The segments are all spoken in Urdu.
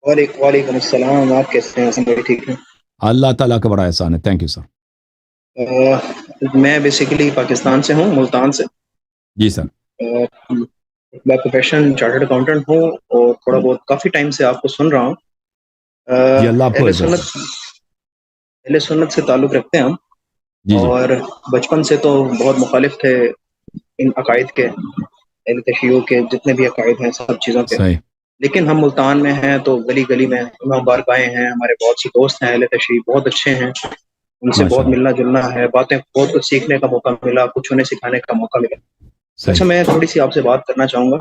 وعلیکم السلام، آپ کیسے ہیں؟ حسن بھائی ٹھیک ہیں؟ اللہ تعالیٰ کا بڑا احسان ہے. Thank you sir. میں بیسیکلی پاکستان سے ہوں، ملتان سے. جی سر. میں پروفیشن چارٹرڈ اکاؤنٹنٹ ہوں اور تھوڑا بہت کافی ٹائم سے آپ کو سن رہا ہوں. جی اللہ آپ کو عزت. اہل سنت سے تعلق رکھتے ہیں ہم. جی جی. اور بچپن سے تو بہت مخالف تھے ان عقائد کے، اہل تشیع کے جتنے بھی عقائد ہیں سب چیزوں کے. صحیح. لیکن ہم ملتان میں ہیں تو گلی گلی میں امام بارگاہیں ہیں، ہمارے بہت سی دوست ہیں اہل تشیع، بہت اچھے ہیں، ان سے ماشاء بہت اللہ. ملنا جلنا ہے، باتیں بہت کچھ سیکھنے کا موقع ملا، کچھ انہیں سکھانے کا موقع ملا. صحیح. اچھا، میں تھوڑی سی آپ سے بات کرنا چاہوں گا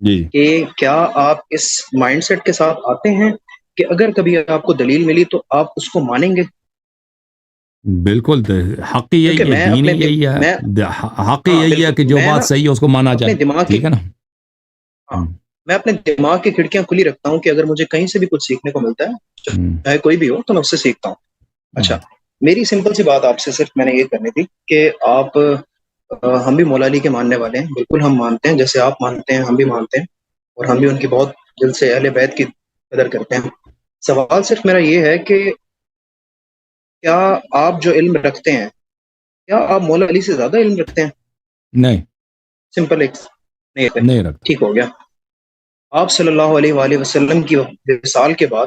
جی کہ کیا آپ اس مائنڈ سیٹ کے ساتھ آتے ہیں کہ اگر کبھی آپ کو دلیل ملی تو آپ اس کو مانیں گے؟ بالکل. حق ہی کیونکہ یہی ہے، میں دین اپنے ہی یہی ہے. میں حق ہی ہاں یہی ہے بالکل، کہ جو میں نا بات صحیح ہے اس کو مانا اپنے جائے. دماغ کی ٹھیک ہے نا. ہاں میں اپنے دماغ کی کھڑکیاں کھلی رکھتا ہوں کہ اگر مجھے کہیں سے بھی کچھ سیکھنے کو ملتا ہے چاہے کوئی بھی ہو تو میں اس سے سیکھتا ہوں. اچھا، میری سمپل سی بات آپ سے صرف میں نے یہ کرنی تھی کہ آپ ہم بھی مولا علی کے ماننے والے ہیں، بالکل ہم مانتے ہیں، جیسے آپ مانتے ہیں ہم بھی مانتے ہیں، اور ہم بھی ان کی بہت دل سے اہل بیت کی قدر کرتے ہیں. سوال صرف میرا یہ ہے کہ کیا آپ جو علم رکھتے ہیں کیا آپ مولا علی سے زیادہ علم رکھتے ہیں؟ نہیں سمپل ایک نہیں ہے. نہیں رکھتا. ٹھیک ہو گیا. آپ صلی اللہ علیہ وآلہ وسلم کی وصال کے بعد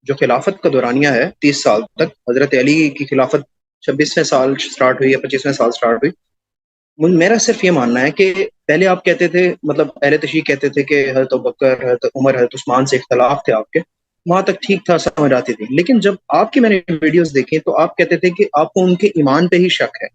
جو خلافت کا دورانیہ ہے 30 سال تک، حضرت علی کی خلافت 26ویں سال سٹارٹ ہوئی یا 25ویں سال سٹارٹ ہوئی. میرا صرف یہ ماننا ہے کہ پہلے آپ کہتے تھے، مطلب اہل تشیع کہتے تھے کہ حضرت ابوبکر، حضرت عمر، حضرت عثمان سے اختلاف تھے آپ کے، وہاں تک ٹھیک تھا، سمجھ آتی تھی. لیکن جب آپ کی میں نے ویڈیوز دیکھی تو آپ کہتے تھے کہ آپ کو ان کے ایمان پہ ہی شک ہے.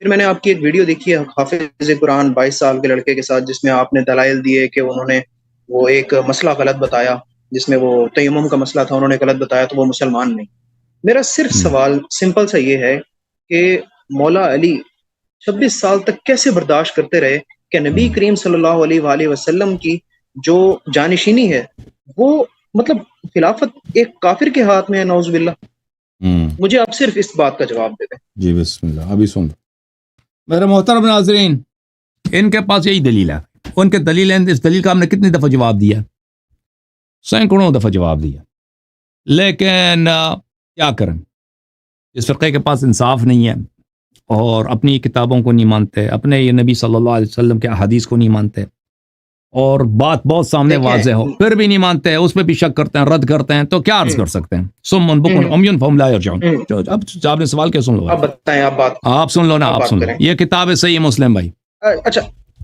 پھر میں نے آپ کی ایک ویڈیو دیکھی ہے حافظ قرآن 22 سال کے لڑکے کے ساتھ، جس میں آپ نے دلائل دیے کہ انہوں نے وہ ایک مسئلہ غلط بتایا، جس میں وہ تیمم کا مسئلہ تھا، انہوں نے غلط بتایا تو وہ مسلمان نہیں. میرا صرف سوال سمپل سا یہ ہے کہ مولا علی 26 سال تک کیسے برداشت کرتے رہے کہ نبی کریم صلی اللہ علیہ وآلہ وسلم کی جو جانشینی ہے وہ مطلب خلافت ایک کافر کے ہاتھ میں ہے، نعوذ باللہ. مجھے آپ صرف اس بات کا جواب دے دیں. جی بسم اللہ. ابھی سن میرے محترم ناظرین، ان کے پاس یہی دلیل ہے. ان کے دلیل ہیں، اس دلیل کا ہم نے کتنی دفعہ جواب دیا؟ سینکڑوں دفعہ جواب دیا. لیکن کیا کریں، اس فرقے کے پاس انصاف نہیں ہے اور اپنی کتابوں کو نہیں مانتے، اپنے یہ نبی صلی اللہ علیہ وسلم کے احادیث کو نہیں مانتے، اور بات بہت سامنے واضح ہو پھر بھی نہیں مانتے، اس پہ بھی شک کرتے ہیں، رد کرتے ہیں. تو کیا عرض کر سکتے ہیں؟ سمن بکن عمیٌ فہم لا یرجعون. اب آپ نے سوال کیا؟ سن لو آپ بتائیں، آپ سن لو نا، آپ سن لو. یہ کتاب ہے صحیح مسلم بھائی. اچھا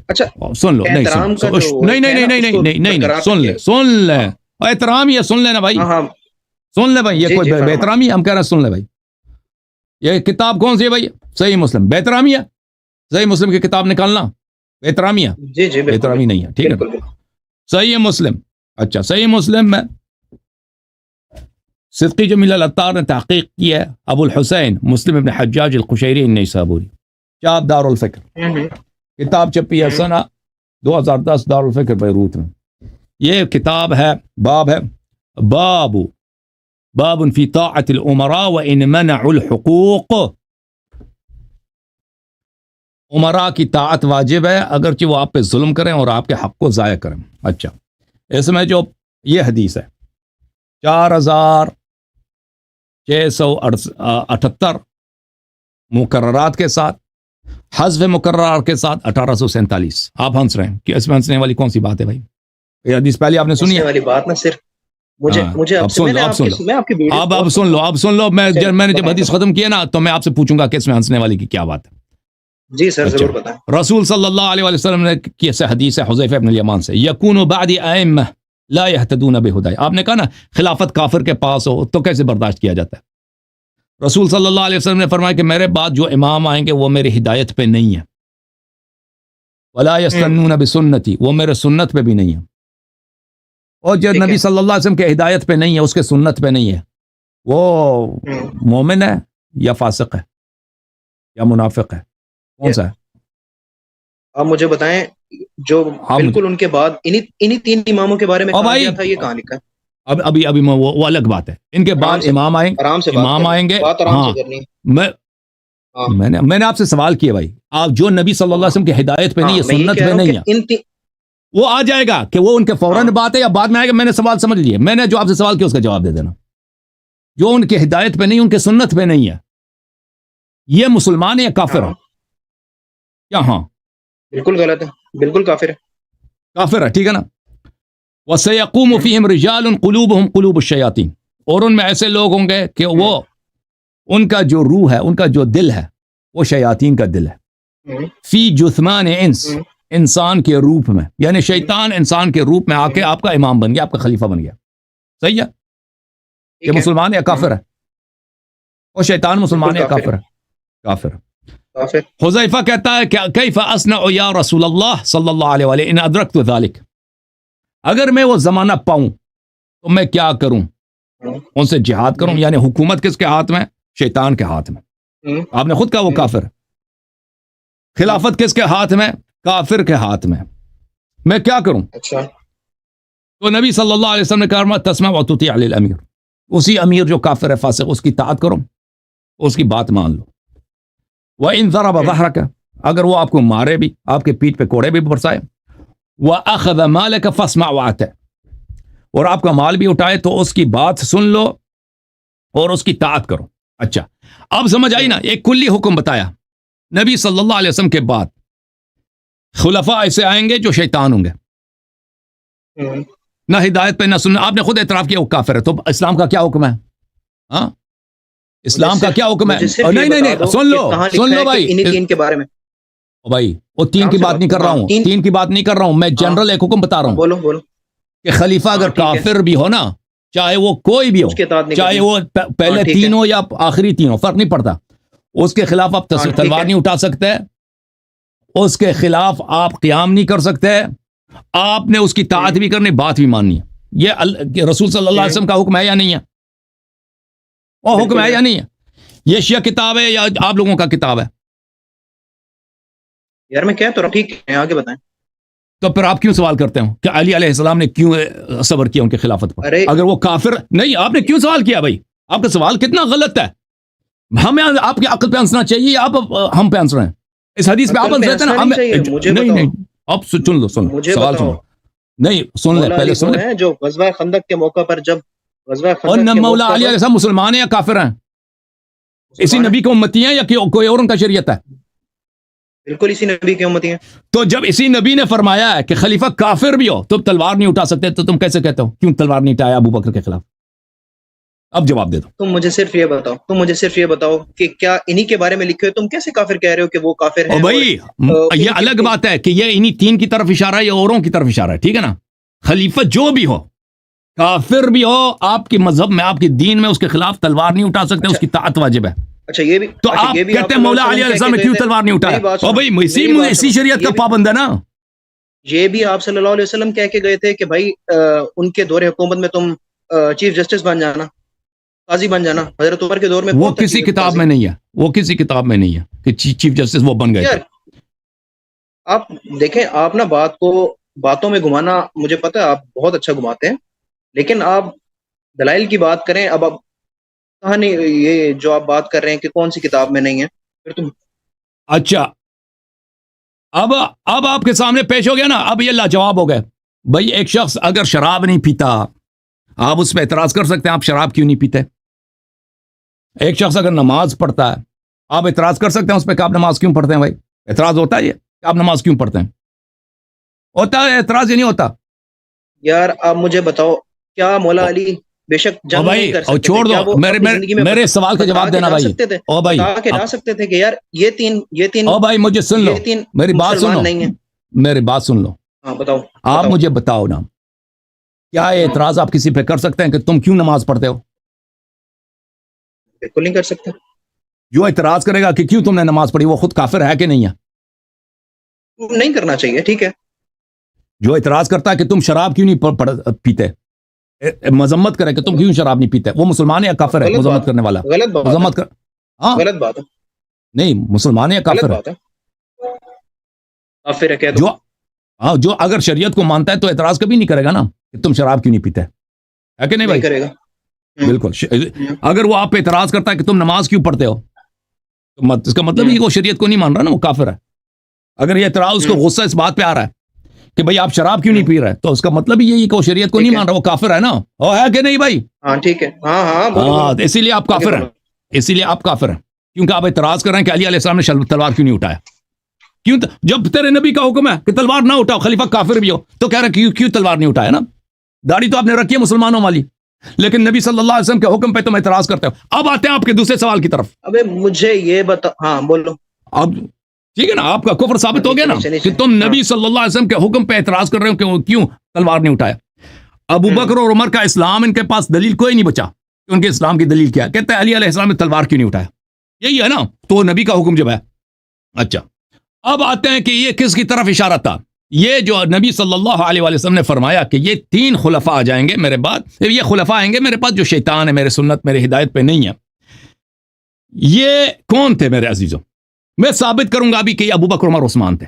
اچھا، سن لو. نہیں احترام کا جو نہیں نہیں نہیں نہیں نہیں نہیں نہیں، سن لے احترام یہ سن لینا بھائی. ہاں سن لے بھائی، یہ کوئی بے احترامی ہے؟ ہم کہہ رہے ہیں سن لے بھائی. یہ کتاب کون سی ہے بھائی؟ صحیح مسلم. بے احترامی ہے صحیح مسلم کی کتاب نکالنا؟ بے احترامی ہے؟ جی جی بے احترامی نہیں ہے. ٹھیک ہے صحیح مسلم. اچھا صحیح مسلم میں صدقی جمیل العطار نے تحقیق کی ہے، ابو الحسین مسلم ابن حجاج القشیری النیسابوری، چاپ دار الفکر. کتاب چھپی ہے سنہ 2010 دار الفکر بیروت میں. یہ کتاب ہے، باب ہے باب فی طاعت الامراء وان منعوا الحقوق. امراء کی طاعت واجب ہے اگرچہ وہ آپ پہ ظلم کریں اور آپ کے حق کو ضائع کریں. اچھا، اس میں جو یہ حدیث ہے 4678 مقررات کے ساتھ، حذف مقررات کے ساتھ 1847. آپ ہنس رہے ہیں کہ اس میں ہنسنے والی کون سی بات ہے بھائی؟ یہ حدیث پہلے آپ نے سنی ہے؟ والی بات نہ صرف مجھے اب سن لو. میں نے جب حدیث ختم کیا نا تو میں آپ سے پوچھوں گا کہ اس میں ہنسنے والی کی کیا بات ہے. جی سر ضرور بتائیں. رسول صلی اللہ علیہ وسلم نے کی حدیث ہے حذیفہ بن الیمان سے، یکون بعدی ائمہ لا یہتدون بہدی. آپ نے کہا نا خلافت کافر کے پاس ہو تو کیسے برداشت کیا جاتا ہے؟ رسول صلی اللہ علیہ وسلم نے فرمایا کہ میرے بعد جو امام آئیں گے وہ میری ہدایت پہ نہیں ہے، ولا یستنون بسنتی، وہ میرے سنت پہ بھی نہیں ہے. اور جو نبی صلی اللہ علیہ وسلم کے ہدایت پہ نہیں ہے، اس کے سنت پہ نہیں ہے، وہ مومن ہے یا فاسق ہے یا منافق ہے؟ کون سا ہے؟ آپ مجھے بتائیں. جو بالکل ان کے بعد انہی 3 اماموں کے بارے میں کہا گیا تھا، یہ کہاں لکھا ہے؟ ابھی وہ الگ بات ہے. ان کے بعد امام آئیں گے. ہاں میں نے آپ سے سوال کیا بھائی، آپ جو نبی صلی اللہ علیہ وسلم کی ہدایت پہ نہیں ہے، سنت پہ نہیں ہے. وہ آ جائے گا کہ وہ ان کے فوراً بات ہے یا بعد میں آئے گا. میں نے سوال سمجھ لیے, میں نے جو آپ سے سوال کیا اس کا جواب دے دینا. جو ان کی ہدایت پہ نہیں, ان کے سنت پہ نہیں ہے, یہ مسلمان ہے یا کافر ہے؟ کیا ہاں بالکل غلط ہے, بالکل کافر ہے. کافر ہے, ٹھیک ہے نا. وَسَيَقُومُ فِيهِمْ رِجَالٌ قُلُوبُهُمْ قُلُوبُ الشَّيَاطِينِ, اور ان میں ایسے لوگ ہوں گے کہ وہ ان کا جو روح ہے, ان کا جو دل ہے, وہ شیاطین کا دل ہے. فی جثمان انس, انسان کے روپ میں, یعنی شیطان انسان کے روپ میں آ کے آپ کا امام بن گیا, آپ کا خلیفہ بن گیا. صحیح ہے؟ یہ مسلمان ہے یا کافر ہے؟ اور شیطان مسلمان ہے یا کافر ہے؟ کافر. حذیفہ کہتا ہے کہ کیف اصنع یا رسول اللہ صلی اللہ علیہ وآلہ ان ادرکت ذلک, اگر میں وہ زمانہ پاؤں تو میں کیا کروں؟ ان سے جہاد کروں. یعنی حکومت کس کے ہاتھ میں؟ شیطان کے ہاتھ میں. آپ نے خود کہا وہ کافر ہے. خلافت کس کے ہاتھ میں؟ کافر کے ہاتھ میں. میں کیا کروں؟ اچھا. تو نبی صلی اللہ علیہ وسلم نے کہا تسمع و تطیع للامیر, اسی امیر جو کافر ہے فاسق, اس کی اطاعت کرو, اس کی بات مان لو. وَإِن ضَرَبَ ظَهْرَكَ, اگر وہ آپ کو مارے بھی, آپ کے پیٹھ پہ کوڑے بھی برسائے. وَأَخَذَ مَالَكَ فَاسْمَعْ وَأَطِعْ, اور آپ کا مال بھی اٹھائے تو اس کی بات سن لو اور اس کی اطاعت کرو. اچھا, اب سمجھ آئی نا, ایک کلی حکم بتایا. نبی صلی اللہ علیہ وسلم کے بعد خلفاء ایسے آئیں گے جو شیطان ہوں گے, نہ ہدایت پہ نہ سننا. آپ نے خود اعتراف کیا وہ کافر ہے, تو اسلام کا کیا حکم ہے؟ ہاں, اسلام کا کیا حکم ہے؟ نہیں, سن لو بھائی, تین کے بارے میں. بھائی وہ تین کی بات نہیں کر رہا ہوں, تین کی بات نہیں کر رہا ہوں, میں جنرل ایک حکم بتا رہا ہوں. بولو. کہ خلیفہ اگر کافر بھی ہو نا, چاہے وہ کوئی بھی ہو, چاہے وہ پہلے تین ہو یا آخری تین ہو, فرق نہیں پڑتا, اس کے خلاف آپ تلوار نہیں اٹھا سکتے, اس کے خلاف آپ قیام نہیں کر سکتے, آپ نے اس کی اطاعت بھی کرنی, بات بھی ماننی ہے. یہ رسول صلی اللہ علیہ وسلم کا حکم ہے یا نہیں ہے؟ وہ حکم ہے یا نہیں ہے؟ یہ شیعہ کتاب ہے یا آپ لوگوں کا کتاب ہے؟ یار میں کیا تو ٹھیک ہے, آگے بتائیں. تو پھر آپ کیوں سوال کرتے ہو کہ علی علیہ السلام نے کیوں صبر کیا ان کے خلافت پر؟ اگر وہ کافر نہیں, آپ نے کیوں سوال کیا بھائی؟ آپ کا سوال کتنا غلط ہے. ہمیں آپ کی عقل پہ ہنسنا چاہیے, آپ ہم پہ ہنس رہے ہیں. اس حدیث پہ آپ ہنس رہے ہیں نا. نہیں, اب سن لو, سوال سن لو. نہیں سن لے, پہلے سن لے. جو غزوہ خندق کے موقع پر جب غزوہ اور مولا علی علیہ السلام مسلمان ہیں یا کافر ہیں؟ اسی نبی کی امتی ہیں یا کوئی اور ان کا شریعت ہے؟ بالکل اسی نبی کی امتی ہیں. تو جب اسی نبی نے فرمایا ہے کہ خلیفہ کافر بھی ہو تم تلوار نہیں اٹھا سکتے, تو تم کیسے کہتے ہو کیوں تلوار نہیں اٹھایا ابو بکر کے خلاف؟ اب جواب دے دو. تم مجھے صرف یہ بتاؤ کہ کیا انہی کے بارے میں لکھے ہو, تم کیسے کافر کہہ رہے ہو کہ وہ کافر ہیں؟ بھائی یہ الگ بات ہے کہ یہ انہی تین کی طرف اشارہ ہے یا اوروں کی طرف اشارہ ہے, ٹھیک ہے نا. خلیفہ جو بھی ہو, کافر بھی ہو, آپ کی مذہب میں آپ کے دین میں اس کے خلاف تلوار نہیں اٹھا سکتے, اس کی اطاعت واجب ہے. اچھا یہ بھی تو آپ کہتے ہیں مولا علی علیہ السلام نے کیوں تلوار نہیں اٹھایا؟ اور بھائی اسی شریعت کا پابند ہے نا. یہ بھی آپ صلی اللہ علیہ وسلم کہہ کے گئے تھے کہ بھائی ان کے دور حکومت میں تم چیف جسٹس بن جانا, قاضی بن جانا. حضرت عمر کے دور میں وہ کسی کتاب میں نہیں ہے, وہ کسی کتاب میں نہیں ہے کہ چیف جسٹس وہ بن گئے تھے. آپ دیکھیں, آپ نا بات کو باتوں میں گھمانا, مجھے پتا ہے آپ بہت اچھا گھماتے ہیں, لیکن آپ دلائل کی بات کریں. اب آپ کہانی یہ جو آپ بات کر رہے ہیں کہ کون سی کتاب میں نہیں ہے, پھر تم اچھا اب آپ کے سامنے پیش ہو گیا نا, اب یہ لاجواب ہو گئے. بھائی ایک شخص اگر شراب نہیں پیتا, آپ اس پہ اعتراض کر سکتے ہیں آپ شراب کیوں نہیں پیتے. ایک شخص اگر نماز پڑھتا ہے, آپ اعتراض کر سکتے ہیں اس پہ کہ آپ نماز کیوں پڑھتے ہیں. بھائی اعتراض ہوتا ہے یہ کہ آپ نماز کیوں پڑھتے ہیں؟ ہوتا ہے اعتراض, یہ نہیں ہوتا. یار آپ مجھے بتاؤ, کیا مولا علی بے شک جنگ نہیں کر سکتے, چھوڑ دو, میرے سوال کا جواب دینا بھائی. او بھائی بتا کے جا سکتے تھے کہ یار یہ تین او بھائی مجھے سن لو, میری بات سن لو, میری بات سن لو. ہاں بتاؤ, آپ مجھے بتاؤ نا, کیا اعتراض آپ کسی پہ کر سکتے ہیں کہ تم کیوں نماز پڑھتے ہو؟ بالکل نہیں کر سکتے. جو اعتراض کرے گا کہ کیوں تم نے نماز پڑھی, وہ خود کافر ہے کہ نہیں ہے؟ نہیں کرنا چاہیے, ٹھیک ہے. جو اعتراض کرتا ہے کہ تم شراب کیوں نہیں پیتے, مذمت کرے کہ تم کیوں شراب نہیں پیتے, وہ مسلمان ہے یا کافر ہے؟ مذمت کرنے والا مذمت کر, ہاں غلط بات ہے. نہیں, مسلمان ہے یا کافر ہے؟ کافر ہے کہہ دو. جو اگر شریعت کو مانتا ہے تو اعتراض کبھی نہیں کرے گا نا کہ تم شراب کیوں نہیں پیتے, ہے کہ نہیں بھائی؟ کرے گا بالکل. اگر وہ آپ پہ اعتراض کرتا ہے کہ تم نماز کیوں پڑھتے ہو, تو اس کا مطلب یہ وہ شریعت کو نہیں مان رہا نا, وہ کافر ہے. اگر یہ اعتراض اس کو غصہ اس بات پہ آ رہا ہے کہ بھائی آپ شراب کیوں نہیں پی رہے، تو اس کا مطلب ہی یہی کہ وہ شریعت کو نہیں مان رہا، وہ کافر ہے نا، وہ ہے کہ نہیں بھائی؟ ہاں ٹھیک ہے، ہاں ہاں بولو ہاں، بولو، اسی لیے آپ آگے کافر ہیں، بولو۔ اسی لیے آپ کافر ہیں، کیونکہ آپ اعتراض کر رہے ہیں کہ علی علیہ السلام نے تلوار کیوں نہیں اٹھایا، کیوں جب تیرے نبی کا حکم ہے کہ تلوار نہ اٹھاؤ، خلیفہ کافر بھی ہو تو کہہ رہے کیوں تلوار نہیں اٹھایا نا، داڑھی تو آپ نے رکھی ہے مسلمانوں والی، لیکن نبی صلی اللہ علیہ وسلم کے حکم پہ تم اعتراض کرتے ہو۔ اب آتے ہیں آپ کے دوسرے سوال کی طرف۔ ابے مجھے یہ بتا، ہاں بولو۔ اب ٹھیک ہے نا، آپ کا کفر ثابت ہو گیا نا کہ تم ہاں نبی صلی اللہ علیہ وسلم کے حکم پہ اعتراض کر رہے ہو کہ کیوں تلوار نہیں اٹھایا۔ ابو بکر اور عمر کا اسلام، ان کے پاس دلیل کوئی نہیں بچا کہ ان کے اسلام کی دلیل کیا ہے، کہتے ہیں علی علیہ السلام نے تلوار کیوں نہیں اٹھایا، یہی ہے نا، تو نبی کا حکم جب ہے۔ اچھا، اب آتے ہیں کہ یہ کس کی طرف اشارہ تھا، یہ جو نبی صلی اللہ علیہ وسلم نے فرمایا کہ یہ 3 خلفاء آ جائیں گے میرے بعد، یہ خلفاء آئیں گے میرے پاس جو شیطان ہے، میرے سنت میرے ہدایت پہ نہیں ہے۔ یہ کون تھے میرے عزیزوں؟ میں ثابت کروں گا ابھی کہ یہ ابو بکر عمر عثمان تھے،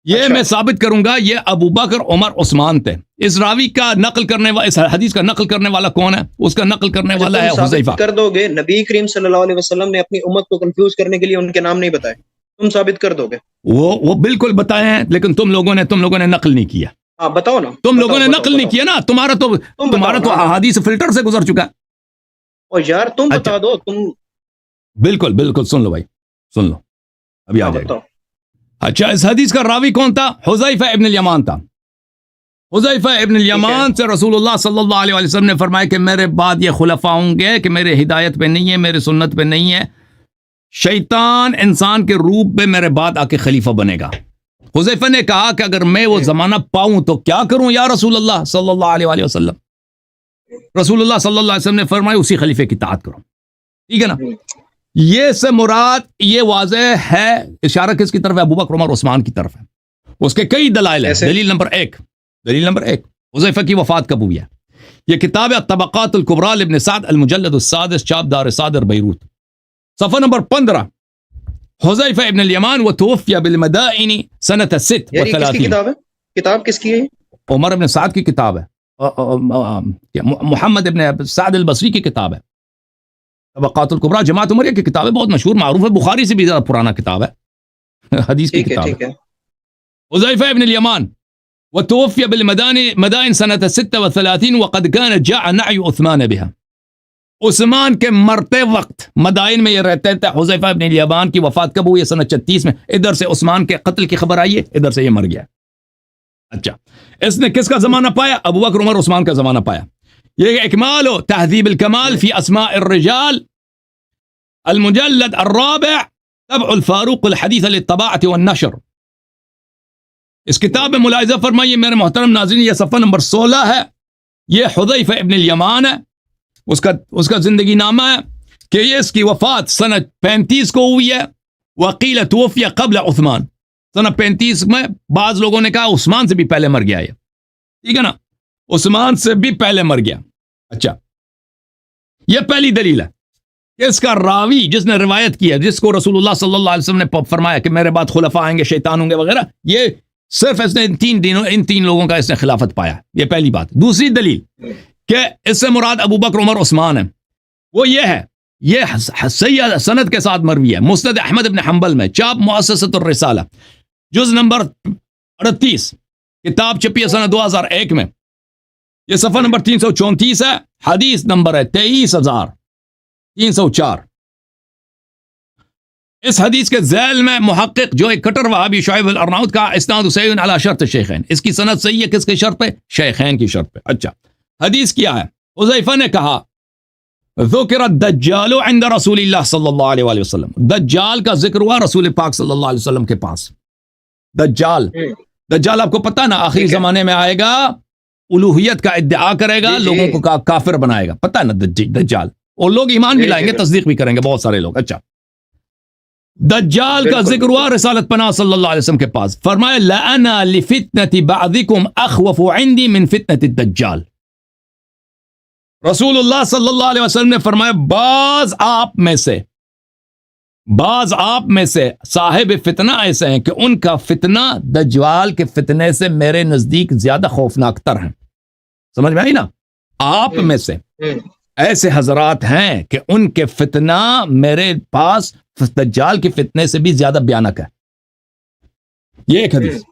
یہ اچھا، میں ثابت کروں گا یہ ابو بکر عمر عثمان تھے۔ اس راوی کا نقل کرنے والا، اس حدیث کا نقل کرنے والا کون ہے؟ اس کا نقل کرنے اچھا والا تم ہے حذیفہ۔ ثابت کر دو گے نبی کریم صلی اللہ علیہ وسلم نے اپنی امت کو کنفیوز کرنے کے لیے ان کے نام نہیں بتائے، تم ثابت کر دو گے؟ وہ بالکل بتائے ہیں، لیکن تم لوگوں نے نقل نہیں کیا، ہاں بتاؤ نا، تم بتاؤ لوگوں نے بتاؤ نقل نہیں بتاؤ، کیا نا، تمہارا بتاؤ تو نا۔ احادیث فلٹر سے گزر چکا ہے۔ اور یار تم اچھا، بتا دو، تم بالکل سن لو بھائی، سن لو، ابھی آ جائے گا۔ بتاؤ۔ اچھا، اس حدیث کا راوی کون تھا؟ حذیفہ ابن الیمان تھا۔ حذیفہ ابن الیمان سے رسول اللہ صلی اللہ علیہ وسلم نے فرمایا کہ میرے بعد یہ خلفاء ہوں گے کہ میرے ہدایت پہ نہیں ہے، میرے سنت پہ نہیں ہے، شیطان انسان کے روپ میں میرے بعد آ کے خلیفہ بنے گا۔ حذیفہ نے کہا کہ اگر میں وہ زمانہ پاؤں تو کیا کروں یا رسول اللہ صلی اللہ علیہ وسلم؟ رسول اللہ صلی اللہ علیہ وسلم نے فرمایا اسی خلیفے کی اطاعت کرو، ٹھیک ہے نا۔ یہ سے مراد یہ واضح ہے، اشارہ کس کی طرف ہے؟ ابو بکر عمر عثمان کی طرف ہے۔ اس کے کئی دلائل ہیں۔ دلیل نمبر ایک، حذیفہ کی وفات کب ہوئی ہے؟ یہ کتاب ہے طبقات الکبریٰ لابن سعد المجلد السادس، چاپ دار صادر بیروت، صفحہ نمبر 15۔ حذیفہ ابن الیمان وتوفی بالمدائن سنۃ 36۔ یار یہ کس کی کتاب ہے؟ کتاب کس کی ہے؟ عمر ابن سعد کی کتاب ہے، محمد ابن سعد البصری کی کتاب ہے، طبقات الکبریٰ جماعت عمریہ کی کتاب ہے، بہت مشہور معروف ہے، بخاری سے بھی زیادہ پرانا کتاب ہے، حدیث کی کتاب ٹھیک ہے۔ حذیفہ ابن الیمان وتوفی بالمدائن سنۃ 36 وقد كان جاء نعي عثمان بها، عثمان کے مرتے وقت مدائن میں یہ رہتے تھے۔ حذیفہ ابن الیمان کی وفات کب ہوئی ہے؟ سنہ 36 میں۔ ادھر سے عثمان کے قتل کی خبر آئی ہے، ادھر سے یہ مر گیا۔ اچھا، اس نے کس کا زمانہ پایا؟ ابو بکر عمر عثمان کا زمانہ پایا۔ یہ اکمال و تہذیب الکمال فی اسماء الرجال المجلد الرابع طبع الفاروق الحدیث للطباعة والنشر، اس کتاب میں ملاحظہ فرمائیے میرے محترم ناظرین، یہ صفحہ نمبر 16 ہے، یہ حذیفہ ابن الیمان ہے، اس کا زندگی نامہ ہے کہ یہ اس کی وفات سنہ 35 کو ہوئی ہے، وقیل توفی قبل عثمان، سنہ 35 میں بعض لوگوں نے کہا عثمان سے بھی پہلے مر گیا یہ، ٹھیک ہے نا، عثمان سے بھی پہلے مر گیا۔ اچھا، یہ پہلی دلیل ہے کہ اس کا راوی جس نے روایت کی ہے، جس کو رسول اللہ صلی اللہ علیہ وسلم نے فرمایا کہ میرے بعد خلفاء آئیں گے، شیطان ہوں گے وغیرہ، یہ صرف اس نے ان تین لوگوں کا اس نے خلافت پایا، یہ پہلی بات۔ دوسری دلیل کہ اس سے مراد ابو بکر عمر عثمان ہے، وہ یہ ہے، یہ صحیح سند کے ساتھ مروی ہے، مسند احمد ابن حنبل میں، چاپ مؤسسۃ الرسالہ، جز نمبر 38، کتاب چھپی ہے سنہ 2001 میں، یہ صفحہ نمبر 334 ہے، حدیث نمبر ہے 23,304۔ اس حدیث کے ذیل میں محقق جو ایک کٹر وہابی شعیب الارناؤت کا اسناد صحیح علی شرط شیخین، اس کی سند صحیح ہے کس کے شرط پہ؟ شیخین کی شرط پہ۔ اچھا، حدیث کیا ہے؟ حذیفہ نے کہا ذکر الدجال عند رسول اللہ صلی اللہ علیہ وآلہ وسلم، دجال کا ذکر ہوا رسول پاک صلی اللہ علیہ وسلم کے پاس۔ دجال آپ کو پتہ نا آخری زمانے میں آئے گا، الوہیت کا ادعا کرے گا، لوگوں کو کافر بنائے گا، پتہ ہے نا دجال، اور لوگ ایمان بھی لائیں گے، تصدیق بھی کریں گے بہت سارے لوگ۔ اچھا، دجال کا ذکر ہوا رسالت پناہ صلی اللہ علیہ وسلم کے پاس، فرمایا لَأَنَا لِفِتْنَةِ بَعْضِكُمْ أَخْوَفُ عِنْدِي مِنْ فِتْنَةِ الدَّجَّالِ، رسول اللہ صلی اللہ علیہ وسلم نے فرمایا بعض آپ میں سے صاحب فتنہ ایسے ہیں کہ ان کا فتنہ دجال کے فتنے سے میرے نزدیک زیادہ خوفناک تر ہیں۔ سمجھ میں آئی نا؟ آپ میں سے ایسے حضرات ہیں کہ ان کے فتنہ میرے پاس دجال کے فتنے سے بھی زیادہ بھیانک ہے۔ یہ ایک حدیث۔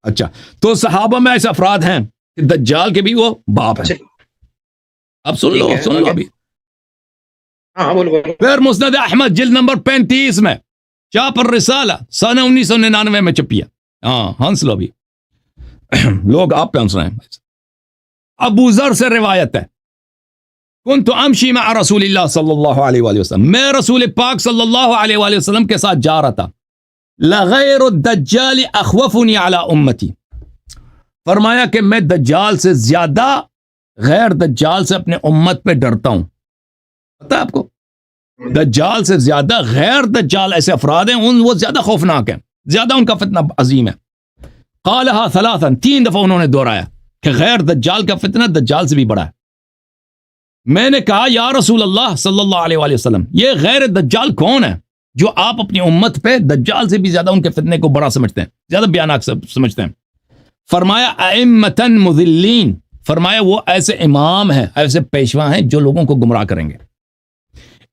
اچھا تو صحابہ میں ایسے افراد ہیں کہ دجال کے بھی وہ باپ ہیں. اب سن لو ابھی. ہاں بولو. پھر مسند احمد جلد نمبر 35 میں چاپ الرسالہ سنہ 1999 میں چھپی ہے. ہاں ہنس لو ابھی. لوگ آپ پہ ہنس رہے ہیں. ابو ذر سے روایت ہے کنت امشی مع رسول اللہ صلی اللہ علیہ وآلہ وسلم, میں رسول پاک صلی اللہ علیہ وآلہ وسلم کے ساتھ جا رہا تھا. لغیر الدجال اخوفنی علی امتی, فرمایا کہ میں دجال سے زیادہ غیر دجال سے اپنے امت پہ ڈرتا ہوں. پتہ ہے آپ کو دجال سے زیادہ غیر دجال ایسے افراد ہیں وہ زیادہ خوفناک ہیں, زیادہ ان کا فتنہ عظیم ہے. قالها ثلاثا, 3 دفعہ انہوں نے دہرایا کہ غیر دجال کا فتنہ دجال سے بھی بڑا ہے. میں نے کہا یا رسول اللہ صلی اللہ علیہ وآلہ وسلم, یہ غیر دجال کون ہے جو آپ اپنی امت پہ دجال سے بھی زیادہ ان کے فتنے کو بڑا سمجھتے ہیں, زیادہ بیانات سمجھتے ہیں؟ فرمایا ائمۃ مضلین, فرمایا وہ ایسے امام ہیں, ایسے پیشوا ہیں جو لوگوں کو گمراہ کریں گے.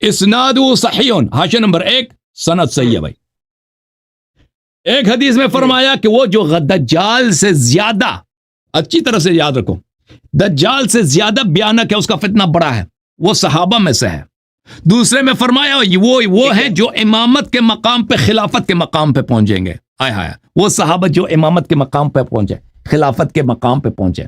اسناد صحیح, حاشیہ نمبر 1, سند صحیح ہے بھائی. ایک حدیث میں فرمایا کہ وہ جو دجال سے زیادہ, اچھی طرح سے یاد رکھو, دجال سے زیادہ بیانک ہے, اس کا فتنہ بڑا ہے, وہ صحابہ میں سے ہے. دوسرے میں فرمایا وہ ہیں جو امامت کے مقام پہ خلافت کے مقام پہ پہنچیں گے. ہائے ہائے, وہ صحابہ جو امامت کے مقام پہ پہنچے, خلافت کے مقام پہ پہنچے.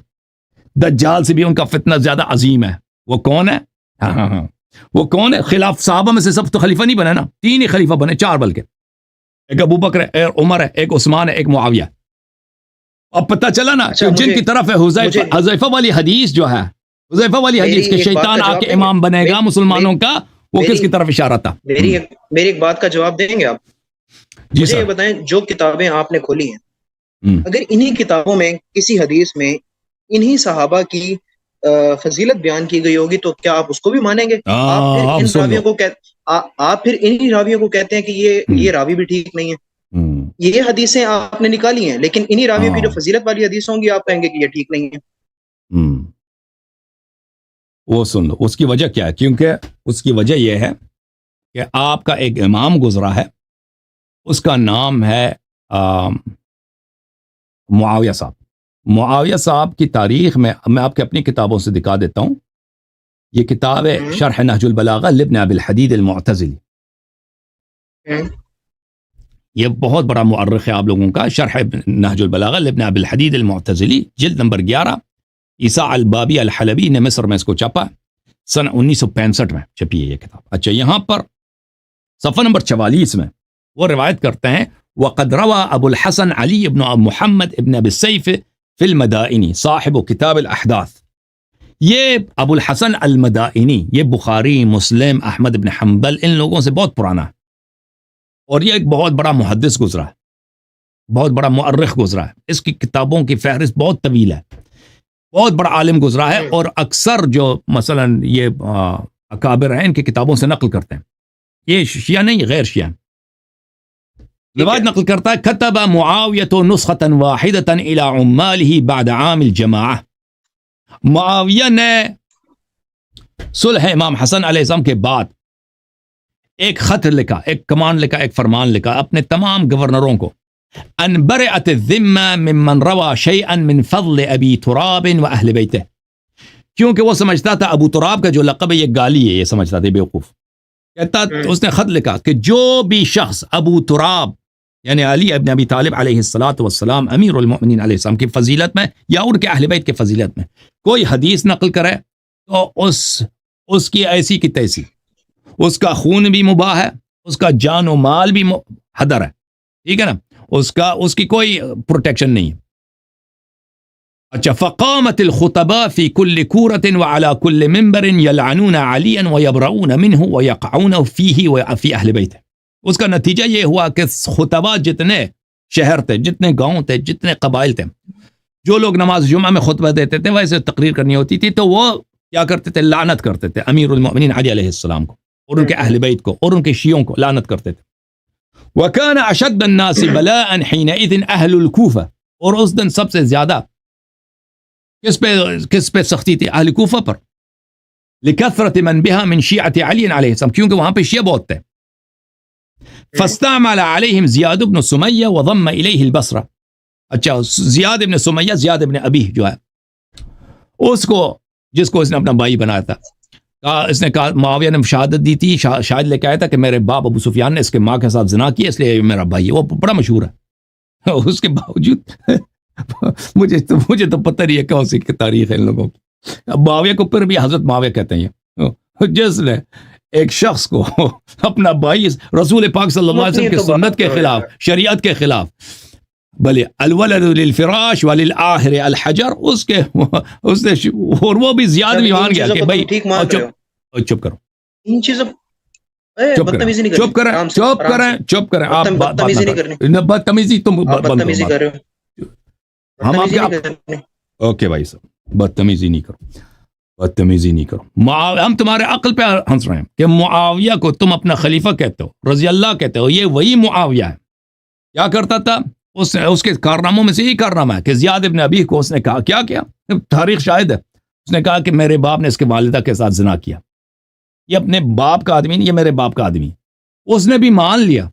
دجال سے بھی ان کا فتنہ زیادہ عظیم ہے. وہ کون ہے؟ ہاں وہ کون ہے؟ خلاف صحابہ میں سے سب تو خلیفہ نہیں بنے نا, 3 ہی خلیفہ بنے, 4 بلکہ. ایک ابو بکر ہے, ایک عمر ہے, ایک عثمان ہے, ایک معاویہ. اب پتہ چلا نا کہ جن کی طرف ہے حذیفہ والی حدیث جو ہے, حذیفہ والی حدیث کہ شیطان آ کے امام بنے گا مسلمانوں کا, وہ کس کی طرف اشارہ تھا؟ میری ایک بات کا جواب دیں گے آپ؟ جی مجھے سر. یہ بتائیں, جو کتابیں آپ نے کھولی ہیں, اگر انہی کتابوں میں کسی حدیث میں انہی صحابہ کی فضیلت بیان کی گئی ہوگی تو کیا آپ اس کو بھی مانیں گے؟ آپ پھر انہی راویوں کو کہتے ہیں کہ یہ راوی بھی ٹھیک نہیں ہے. یہ حدیثیں آپ نے نکالی ہیں, لیکن انہی راویوں کی جو فضیلت والی حدیث ہوں گی آپ کہیں گے کہ یہ ٹھیک نہیں ہے. وہ سن لو, اس کی وجہ کیا ہے؟ کیونکہ اس کی وجہ یہ ہے کہ آپ کا ایک امام گزرا ہے, اس کا نام ہے معاویہ صاحب. معاویہ صاحب کی تاریخ میں آپ کے اپنی کتابوں سے دکھا دیتا ہوں. یہ کتاب ہے شرح نہج البلاغہ لابن ابی الحدید المعتزلی. یہ بہت بڑا مؤرخ ہے آپ لوگوں کا. شرح نہج البلاغہ لابن ابی الحدید المعتزلی, جلد نمبر 11, عیسیٰ البابی الحلبی نے مصر میں اس کو چھاپا, سن 1965 میں چھپی ہے یہ کتاب. اچھا, یہاں پر صفحہ نمبر 44 میں وہ روایت کرتے ہیں وقد روى ابو الحسن علی ابن محمد ابن ابی السیف فی المدائنی صاحب کتاب الاحداث. یہ ابو الحسن المدائنی, یہ بخاری, مسلم, احمد ابن حنبل, ان لوگوں سے بہت پرانا ہے, اور یہ ایک بہت بڑا محدث گزرا ہے, بہت بڑا مؤرخ گزرا ہے. اس کی کتابوں کی فہرست بہت طویل ہے, بہت بڑا عالم گزرا ہے, اور اکثر جو مثلا یہ اکابر ہیں ان کی کتابوں سے نقل کرتے ہیں. یہ شیعہ نہیں, غیر شیعہ. روایت نقل کرتا ہے کتب معاویۃ نسخۃ واحدۃ الی عمالہ بعد عام الجماعہ. معاویہ نے صلح امام حسن علیہ السلام کے بعد ایک خط لکھا, ایک کمانڈ لکھا, ایک فرمان لکھا اپنے تمام گورنروں کو, ان برئت الذمہ ممن روى شیئا من فضل ابی تراب و اہل بیتہ. کیونکہ وہ سمجھتا تھا ابو تراب کا جو لقب ہے یہ گالی ہے, یہ سمجھتا تھا بیوقوف. کہتا اس نے خط لکھا کہ جو بھی شخص ابو تراب یعنی علی ابن ابی طالب علیہ الصلوۃ والسلام امیر المؤمنین علیہ السلام کی فضیلت میں یا ان کے اہل بیت کی فضیلت میں کوئی حدیث نقل کرے تو اس کی ایسی کی تیسی, اس کا خون بھی مباح ہے, اس کا جان و مال بھی حدر ہے, ٹھیک ہے نا, اس کی کوئی پروٹیکشن نہیں ہے. اچھا, فقامت الخطباء فی کل کورۃ وعلی کل منبر یلعنون علیا ویبرؤون منہ ویقعون فیہ وفی اہل بیتہ. اس کا نتیجہ یہ ہوا کہ خطباء جتنے شہر تھے, جتنے گاؤں تھے, جتنے قبائل تھے, جو لوگ نماز جمعہ میں خطبہ دیتے تھے ویسے تقریر کرنی ہوتی تھی تو وہ کیا کرتے تھے؟ لعنت کرتے تھے امیر المؤمنین علی علیہ السلام کو اور ان کے اہل بیت کو اور ان کے شیعوں کو لعنت کرتے تھے. وَكَانَ أَشَدَّ النَّاسِ بَلَاءً حِينَئِذٍ أَهْلُ الْكُوفَةِ. اور اس دن سب سے زیادہ کس پہ سختی تھی؟ اہل کوفہ پر. لِكَثْرَةِ مَنْ بِهَا مِنْ شِيعَةِ عَلِيٍّ عَلَيْهِ السلام, کیونکہ وہاں پہ شیعہ بہت تھے. فَاسْتَعْمَلَ عَلَيْهِمْ زِيَادُ بْنُ سُمَيَّةَ وَضَمَّ إِلَيْهِ الْبَصْرَةَ. اچھا زیاد ابن سمیہ، زیاد ابن ابی جو ہے اس کو، جس کو اس نے اپنا بھائی بنایا تھا، اس نے کہا، معاویہ نے شہادت دی تھی، شاہد لے کے آیا تھا کہ میرے باپ ابو سفیان نے اس کے ماں کے ساتھ زنا کیا، اس لیے یہ میرا بھائی ہے. وہ بڑا مشہور ہے. اس کے باوجود مجھے تو پتہ نہیں ہے کون سی تاریخ ہے ان لوگوں کی. معاویہ کو پھر بھی حضرت معاویہ کہتے ہیں. جس نے ایک شخص کو اپنا بھائی رسول پاک صلی اللہ علیہ وسلم کی سنت کے خلاف، شریعت کے خلاف، بلے الولد للفراش وللآخر الحجر، اس نے، اور وہ بھی زیادہ بھی مان گیا کہ بھائی چپ کرو، ان چیزوں چپ کریں آپ بدتمیزی تم بدتمیزی کر رہے ہو. ہم آپ کے اوکے بھائی صاحب بدتمیزی نہیں کرو. ہم تمہارے عقل پہ ہنس رہے ہیں کہ معاویہ کو تم اپنا خلیفہ کہتے ہو، رضی اللہ کہتے ہو. یہ وہی معاویہ ہے. کیا کرتا تھا؟ اس کے کارناموں میں سے یہی کارنامہ ہے کہ زیاد ابن ابی کو اس نے کہا، کیا تاریخ شاہد ہے، اس نے کہا کہ میرے باپ نے اس کے والدہ کے ساتھ زنا کیا. یہ اپنے باپ کا آدمی نہیں، یہ میرے باپ کا آدمی. اس نے بھی مان لیا.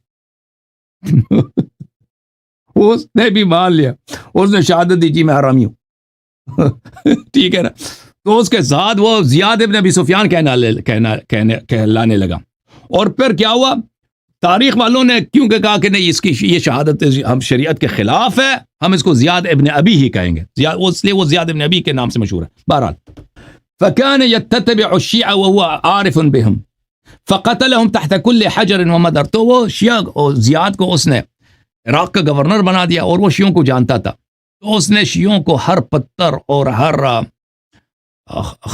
اس نے شہادت دی، جی میں حرامی ہوں. ٹھیک ہے نا. تو اس کے ساتھ وہ زیاد ابن ابی سفیان کہلانے لگا. اور پھر کیا ہوا؟ تاریخ والوں نے کیونکہ کہا کہ نہیں، اس کی یہ شہادت ہم شریعت کے خلاف ہے، ہم اس کو زیاد ابن ابی ہی کہیں گے، اس لیے وہ زیاد ابن ابی کے نام سے مشہور ہے. بہرحال فَكَانَ يَتَّبِعُ الشِّيَعَ وَهُوَ عَارِفٌ بِهِمْ فَقَتَلَهُمْ تَحْتَ كُلِّ حَجَرٍ وَمَدَرٍ. تو وہ شیعہ زیاد کو اس نے عراق کا گورنر بنا دیا، اور وہ شیعوں کو جانتا تھا. تو اس نے شیعوں کو ہر پتھر اور ہر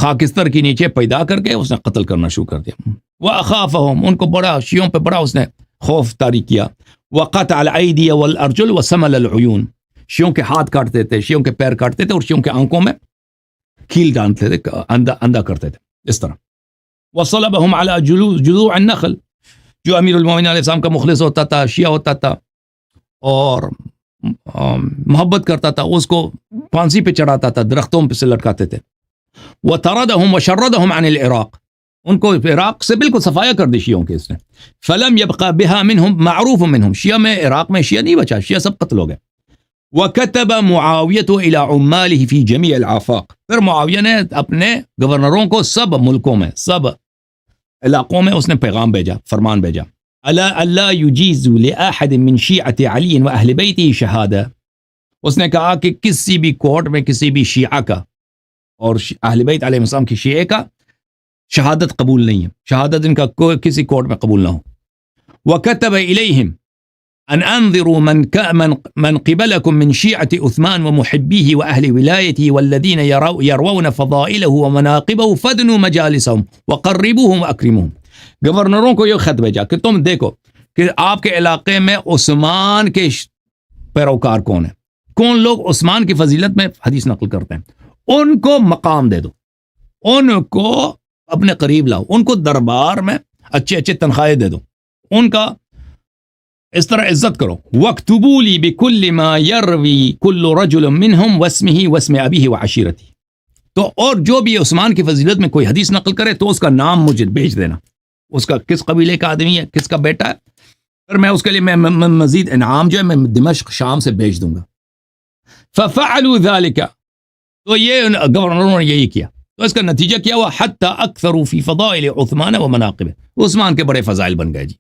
خاکستر کے نیچے پیدا کر کے اس نے قتل کرنا شروع کر دیا. وَأَخَافَهُمْ، ان کو بڑا، شیعوں پہ بڑا اس نے خوف طاری کیا. وَقَطَعَ الْأَيْدِيَ وَالْأَرْجُلَ وَسَمَلَ الْعُيُونَ، شیعوں کے ہاتھ کاٹتے تھے، شیعوں کے پیر کاٹتے تھے، اور شیعوں کے آنکھوں میں کھیل ڈالتے تھے، اندھا کرتے تھے اس طرح. وَصَلَبَهُمْ عَلَى جُذُوعِ النَّخْلِ، جو امیر المومنین علیہ السلام کا مخلص ہوتا تھا، شیعہ ہوتا تھا اور محبت کرتا تھا، اس کو پھانسی پہ چڑھاتا تھا، درختوں پہ سے لٹکاتے تھے. وَطَرَدَهُمْ وَشَرَّدَهُمْ عَنِ الْعِرَاقِ، ان کو عراق سے بالکل صفایا کر دی شیعوں کے اس نے. فَلَمْ يَبْقَ بِهَا مِنْهُمْ مَعْرُوفٌ مِنْهُمْ، شیعہ میں عراق میں شیعہ نہیں بچا، شیعہ سب قتل ہو گئے. وَكَتَبَ مُعَاوِيَةُ إِلَى عُمَّالِهِ فِي جَمِيعِ الْآفَاقِ، پھر معاویہ نے اپنے گورنروں کو سب ملکوں میں، سب علاقوں میں اس نے پیغام بھیجا، فرمان بھیجا. أَلَا أَلَّا يُجِيزُ لِأَحَدٍ مِّن شِيعَةِ عَلِيٍّ وَأَهْلِ بَيْتِهِ شَهَادَةً، اس نے کہا کہ کسی بھی کورٹ میں کسی بھی شیعہ کا اور اہل بیت علیہ السلام کی شیعہ کا شہادت قبول نہیں ہے، شہادت ان کا کسی کورٹ میں قبول نہ ہو. وَكَتَبَ إِلَيْهِمْ أن أنظروا من قبلكم من شيعة عثمان ومحبيه وأهل ولايته والذين يروون فضائله ومناقبه فادنوا مجالسهم وقربوهم وأكرموهم. گورنروں کو یہ خط بھیجا کہ تم دیکھو کہ آپ کے علاقے میں عثمان کے پیروکار کون ہیں، کون لوگ عثمان کی فضیلت میں حدیث نقل کرتے ہیں، ان کو مقام دے دو، ان کو اپنے قریب لاؤ، ان کو دربار میں اچھے تنخواہیں دے دو، ان کا اس طرح عزت کرو. وَاكْتُبُوا لِي بِكُلِّ مَا يَرْوِي كُلُّ رَجُلٍ مِّنْهُمْ وَاسْمِهِ وَاسْمِ أَبِيهِ وَعَشِيرَتِهِ. تو اور جو بھی عثمان کی فضیلت میں کوئی حدیث نقل کرے تو اس کا نام مجھے بھیج دینا، اس کا کس قبیلے کا آدمی ہے، کس کا بیٹا ہے، پھر میں اس کے لیے میں مزید انعام جو ہے میں دمشق شام سے بھیج دوں گا. فَفَعَلُوا ذَلِكَ، تو یہ گورنروں نے یہی کیا. تو اس کا نتیجہ کیا ہوا؟ حَتَّى أَكْثَرُوا فِي فَضَائِلِ عُثْمَانَ وَمَنَاقِبِهِ، عثمان کے بڑے فضائل بن گئے جی.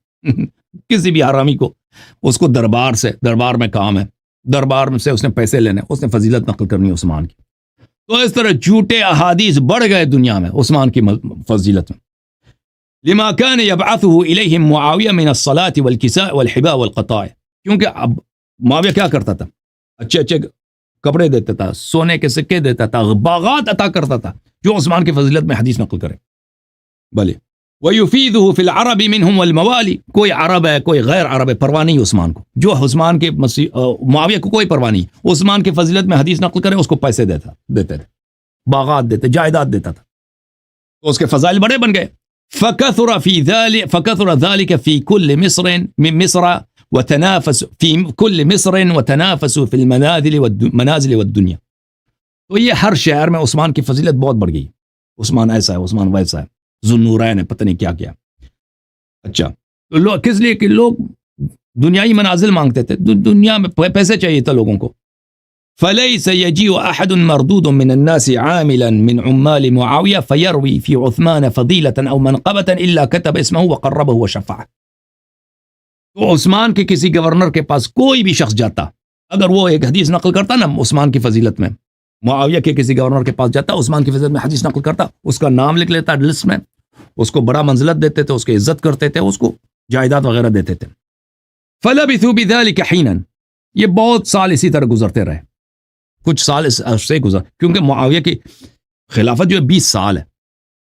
کسی بھی حرامی کو اس کو دربار میں کام ہے، دربار میں سے اس نے پیسے لینے، اس نے فضیلت نقل کرنی ہے عثمان کی. تو اس طرح جھوٹے احادیث بڑھ گئے دنیا میں عثمان کی فضیلت میں. لما كان يبعثه اليهم معاویہ من الصلاة والكساء والحباء والقطاع، کیونکہ اب معاویہ کیا کرتا تھا، اچھے کپڑے دیتا تھا، سونے کے سکے دیتا تھا، باغات عطا کرتا تھا جو عثمان کی فضیلت میں حدیث نقل کرے. بھلے وَيُفِيدُهُ فِي الْعَرَبِ مِنْهُمْ وَالْمَوَالِ، کوئی عرب ہے کوئی غیر عرب ہے، پرواہ نہیں عثمان کو، جو عثمان کے معاویہ کو کوئی پرواہ نہیں، عثمان کی فضیلت میں حدیث نقل کرے اس کو پیسے دیتے تھے، باغات دیتے، جائیداد دیتا تھا، تو اس کے فضائل بڑے بن گئے. فَكَثُرَ ذَلِكَ فِي كُلِّ مِصْرٍ من مصر وتنافس في كل مصر وتنافسوا في المنازل والدنيا. تو یہ ہر شہر میں عثمان کی فضیلت بہت بڑھ گئی، عثمان ایسا ہے، عثمان ویسا ہے، ذوالنورین ہے، پتہ نہیں کیا کیا. اچھا تو کس لیے کہ لوگ دنیائی منازل مانگتے تھے، دنیا میں پیسے چاہیے تھا لوگوں کو، فليس يجيء أحد مردود من الناس عاملا من عمال معاوية فيروي في عثمان فضيلة أو منقبة إلا كتب اسمه وقربه وشفعه. تو عثمان کے کسی گورنر کے پاس کوئی بھی شخص جاتا، اگر وہ ایک حدیث نقل کرتا نا عثمان کی فضیلت میں، معاویہ کے کسی گورنر کے پاس جاتا، عثمان کی فضیلت میں حدیث نقل کرتا، اس کا نام لکھ لیتا لسٹ میں، اس کو بڑا منزلت دیتے تھے، اس کی عزت کرتے تھے، اس کو جائیداد وغیرہ دیتے تھے. فلبثوا بذلك حینا، یہ بہت سال اسی طرح گزرتے رہے، کچھ سال اس سے گزر، کیونکہ معاویہ کی خلافت جو ہے 20 سال ہے،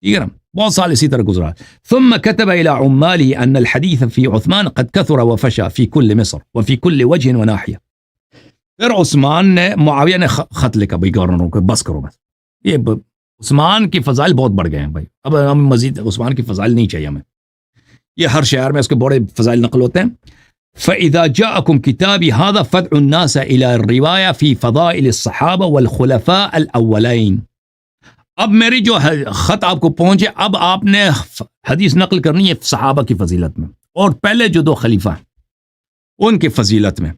ٹھیک ہے نا، بہت سال اسی طرح گزرا. ثم كتب الى عماله ان الحديث في عثمان قد كثر وفشى في كل مصر وفي كل وجه وناحيه. پھر عثمان نے، معاویہ نے خط لکھا بھائی گورنروں کو، بس کرو، بس یہ عثمان کی فضائل بہت بڑھ گئے ہیں بھائی، اب ہم مزید عثمان کی فضائل نہیں چاہیے ہمیں، یہ ہر شہر میں اس کے بڑے فضائل نقل ہوتے ہیں. فإذا جاءكم كتابي هذا فادعوا الناس إلى الرواية في فضائل الصحابة والخلفاء الأولين. اب میری جو خط آپ کو پہنچے، اب آپ نے حدیث نقل کرنی ہے صحابہ کی فضیلت میں اور پہلے جو 2 خلیفہ ہیں ان کی فضیلت میں.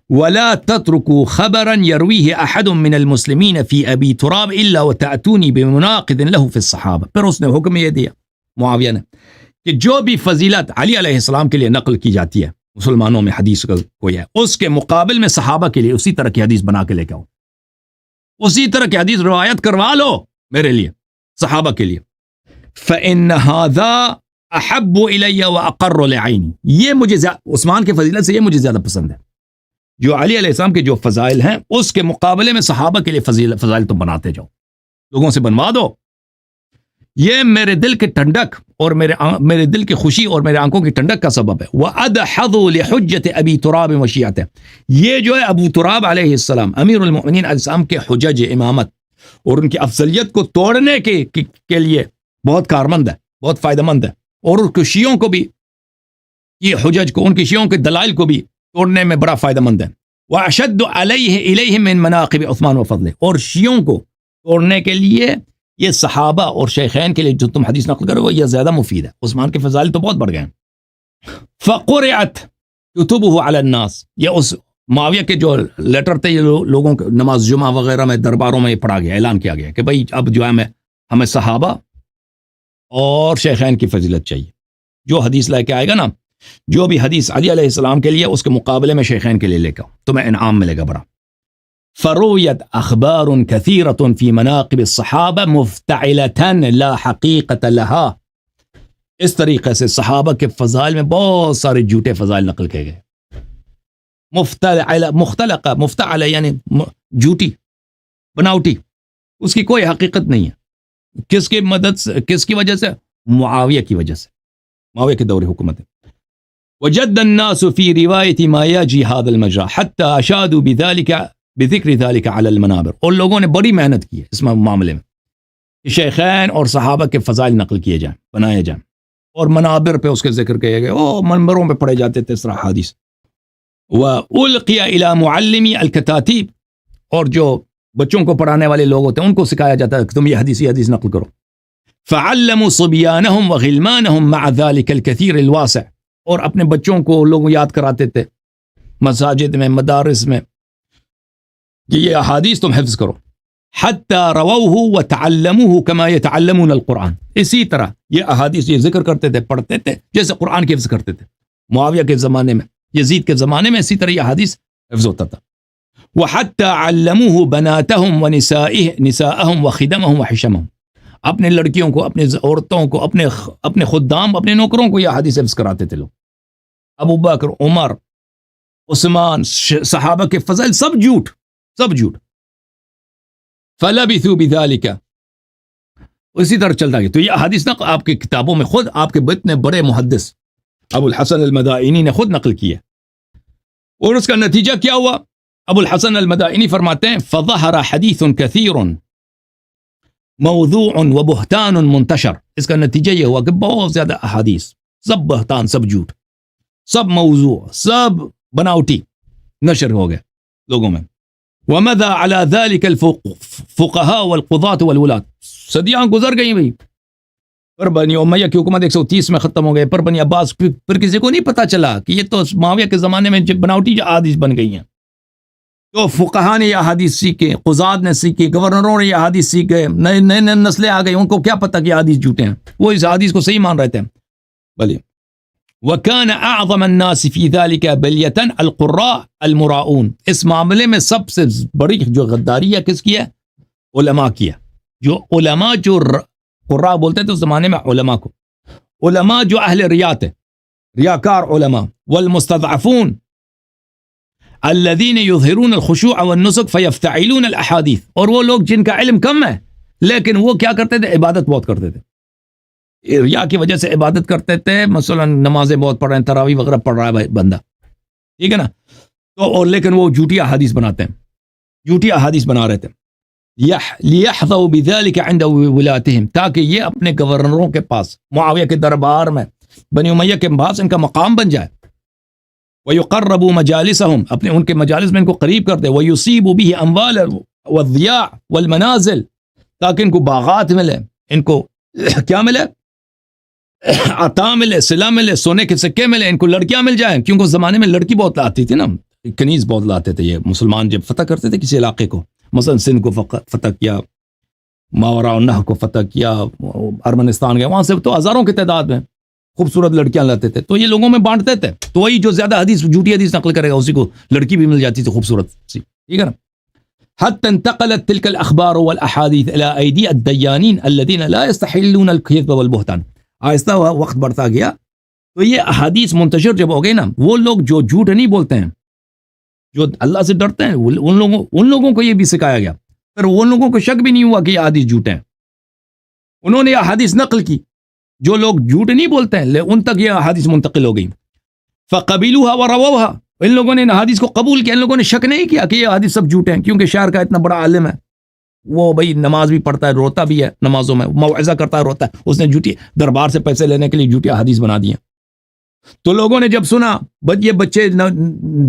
ولا تتركوا خبرا يرويه احد من المسلمين في ابي تراب الا وتاتوني بمناقض له في الصحابه. پھر اس نے حکم یہ دیا معاویہ نے کہ جو بھی فضیلت علی علیہ السلام کے لیے نقل کی جاتی ہے مسلمانوں میں، حدیث کا کوئی ہے، اس کے مقابل میں صحابہ کے لیے اسی طرح کی حدیث بنا کے لے کے آؤ، اسی طرح کی حدیث روایت کروا لو میرے لیے، صحابہ کے لیے. فإن هذا احب الی واقر لعینی، یہ مجھے عثمان کی فضیلت سے یہ مجھے زیادہ پسند ہے. جو علی علیہ السلام کے جو فضائل ہیں اس کے مقابلے میں صحابہ کے لیے فضائل تم بناتے جاؤ، لوگوں سے بنوا دو. یہ میرے دل کے ٹھنڈک اور میرے دل کی خوشی اور میرے آنکھوں کی ٹھنڈک کا سبب ہے. وَأَدْحَضُ لِحُجَّةِ أَبِي تُرَابٍ وَشِيَعَتِهِ، یہ جو ہے ابو تراب علیہ السلام امیر المؤمنین علیہ السلام کے حجج امامت اور ان کی افضلیت کو توڑنے کے لیے بہت کارمند ہے، بہت فائدہ مند ہے، اور ان کے شیعوں کو بھی، یہ حجج کو، ان کی شیعوں کے دلائل کو بھی توڑنے میں بڑا فائدہ مند ہے. وَأَشَدُّ عَلَيْهِ إِلَيْهِ مِن مَنَاقِبِ عثمان وفضله، اور شیعوں کو توڑنے کے لیے یہ صحابہ اور شیخین کے لیے جو تم حدیث نقل کرو یہ زیادہ مفید ہے. عثمان کے فضائل تو بہت بڑھ گئے ہیں. فَقُرِعَتْ كُتُبُهُ عَلَى النَّاسِ، یہ اس معاویہ کے جو لیٹر تھے یہ لوگوں کو نماز جمعہ وغیرہ میں درباروں میں پڑھا گیا، اعلان کیا گیا کہ بھائی اب جو ہے ہمیں صحابہ اور شیخین کی فضیلت چاہیے. جو حدیث لے کے آئے گا نا، جو بھی حدیث علی علیہ السلام کے لیے اس کے مقابلے میں شیخین کے لیے لے کے تمہیں انعام ملے گا بڑا. فرویت اخبار کثیرۃ فی مناقب الصحابہ مفتعلۃ لا حقیقت لها، اس طریقے سے صحابہ کے فضائل میں بہت سارے جھوٹے فضائل نقل کیے گئے. مفتعلہ یعنی جھوٹی، بناوٹی، اس کی کوئی حقیقت نہیں ہے. کس کی مدد سے، کس کی وجہ سے؟ معاویہ کی وجہ سے، معاویہ کے دور حکومت ہے. وجد الناس في رواية ما يجي هذا المجرى حتى أشادوا بذكر ذلك على المنابر، اور لوگوں نے بڑی محنت کی ہے اس معاملے میں کہ شیخین اور صحابہ کے فضائل نقل کیے جائیں، بنائے جائیں، اور منابر پہ اس کے ذکر کیے گئے، منبروں پہ پڑھے جاتے تھے اس طرح حدیث. وَأُلْقِيَ إِلَى مُعَلِّمِي الْكَتَاتِيبِ، اور جو بچوں کو پڑھانے والے لوگ ہوتے ہیں ان کو سکھایا جاتا ہے کہ تم یہ حدیث نقل کرو. فَعَلَّمُوا صِبْيَانَهُمْ وَغِلْمَانَهُمْ مَعَ ذَلِكَ الْكَثِيرِ الْوَاسِعِ، اور اپنے بچوں کو لوگ یاد کراتے تھے مساجد میں، مدارس میں، کہ یہ احادیث تم حفظ کرو. حتی رووہ وتعلموہ کما یتعلمون القرآن، اسی طرح یہ احادیث یہ ذکر کرتے تھے، پڑھتے تھے جیسے قرآن کی حفظ کرتے تھے. معاویہ کے زمانے میں، یزید کے زمانے میں اسی طرح یہ احادیث حفظ ہوتا تھا. وحتی علموہ بناتہم ونساءہم وخدمہم وحشمہم، اپنے لڑکیوں کو، اپنے عورتوں کو، اپنے خدام، اپنے نوکروں کو یہ حدیث حفظ کراتے تھے لوگ. ابو بکر، عمر، عثمان، صحابہ کے فضائل سب جھوٹ، سب جھوٹ. فلبثوا بذلك، اسی طرح چلتا گیا. تو یہ حدیث نقل آپ کی کتابوں میں خود آپ کے اتنے بڑے محدث ابو الحسن المدائنی نے خود نقل کی ہے. اور اس کا نتیجہ کیا ہوا؟ ابو الحسن المدائنی فرماتے ہیں فظہر حدیث کثیر موضوع و بہتان منتشر، اس کا نتیجہ یہ ہوا کہ بہت زیادہ احادیث، سب بہتان، سب جھوٹ، سب موضوع، سب بناوٹی نشر ہو گئے لوگوں میں. ومضى على ذلك الفقهاء والقضاة والولاة، صدیاں گزر گئی بھائی، پر بنی امیہ کی حکومت 130 میں ختم ہو گئے، پر بنی عباس، پھر کسی کو نہیں پتا چلا کہ یہ تو معاویہ کے زمانے میں بناوٹی احادیث بن گئی ہیں. تو فقہا نے یہ احادیث سیکھے، قضات نے سیکھی، گورنروں نے یہ احادیث سیکھے، نئے نئے نئے نسلیں آ گئی، ان کو کیا پتہ کہ یہ احادیث جھوٹے ہیں، وہ اس حدیث کو صحیح مان رہے تھے. بلی وَكَانَ أَعْظَمَ النَّاسِ فِي ذَلِكَ بَلْيَةً الْقُرَّاءُ الْمُرَاؤُونَ. اس معاملے میں سب سے بڑی جو غداری ہے کس کی ہے؟ علماء کی ہے. جو علماء جو قراء بولتے تھے اس زمانے میں علماء کو، علماء جو اہل ریات ہے، ریاکار علماء. والمستضعفون الذين يظهرون الخشوع والنسك فيفتعلون الاحاديث. اور وہ لوگ جن کا علم کم ہے لیکن وہ کیا کرتے تھے؟ عبادت بہت کرتے تھے، ریا کی وجہ سے عبادت کرتے تھے. مثلا نمازیں بہت پڑھ رہے ہیں، تراویح وغیرہ پڑھ رہا ہے بندہ، ٹھیک ہے نا، تو اور لیکن وہ جھوٹی احادیث بناتے ہیں، جھوٹی احادیث بنا رہے تھے. لِيَحْظَوْا بِذَلِكَ عِنْدَ وِلَاتِهِمْ، تاکہ یہ اپنے گورنروں کے پاس، معاویہ کے دربار میں، بنی امیہ کے پاس ان کا مقام بن جائے. وَيُقَرَّبُوا مَجَالِسَهُمْ، اپنے ان کے مجالس میں ان کو قریب کر دے. وَيُصِيبُوا بِهِ أَمْوَالَ وَالضِّيَاعَ وَالْمَنَازِلِ، تاکہ ان کو باغات ملے، ان کو کیا ملے؟ عطا ملے، صلہ ملے، سونے کے سکے ملے، ان کو لڑکیاں مل جائیں، کیونکہ اس زمانے میں لڑکی بہت لاتی تھی نا، کنیز بہت لاتے تھے. یہ مسلمان جب فتح کرتے تھے کسی علاقے کو، مثلا سندھ کو فتح کیا، ماوراء النہر کو فتح کیا، ارمنستان گئے، وہاں سے تو ہزاروں کی تعداد میں خوبصورت لڑکیاں لاتے تھے، تو یہ لوگوں میں بانٹتے تھے. تو وہی جو زیادہ حدیث، جھوٹی حدیث نقل کرے گا اسی کو لڑکی بھی مل جاتی تھی خوبصورت سی، ٹھیک ہے نا. حتى انتقلت تلك الأخبار والأحاديث إلى أيدي الديانين الذين لا يستحلون الكذب والبهتان. آہستہ وقت بڑھتا گیا تو یہ احادیث منتشر جب ہو گئی نا، وہ لوگ جو جھوٹ نہیں بولتے ہیں، جو اللہ سے ڈرتے ہیں، ان لوگوں کو یہ بھی سکھایا گیا. پھر ان لوگوں کو شک بھی نہیں ہوا کہ یہ احادیث جھوٹے ہیں، انہوں نے یہ احادیث نقل کی. جو لوگ جھوٹ نہیں بولتے ہیں ان تک یہ احادیث منتقل ہو گئی. فقبلوها ورووها، ان لوگوں نے ان حدیث کو قبول کیا، ان لوگوں نے شک نہیں کیا کہ یہ حدیث سب جھوٹے ہیں، کیونکہ شہر کا اتنا بڑا عالم ہے، وہ بھائی نماز بھی پڑھتا ہے، روتا بھی ہے نمازوں میں، موعظہ کرتا ہے، روتا ہے، اس نے جھوٹی دربار سے پیسے لینے کے لیے جھوٹی حدیث بنا دی ہیں. تو لوگوں نے جب سنا، یہ بچے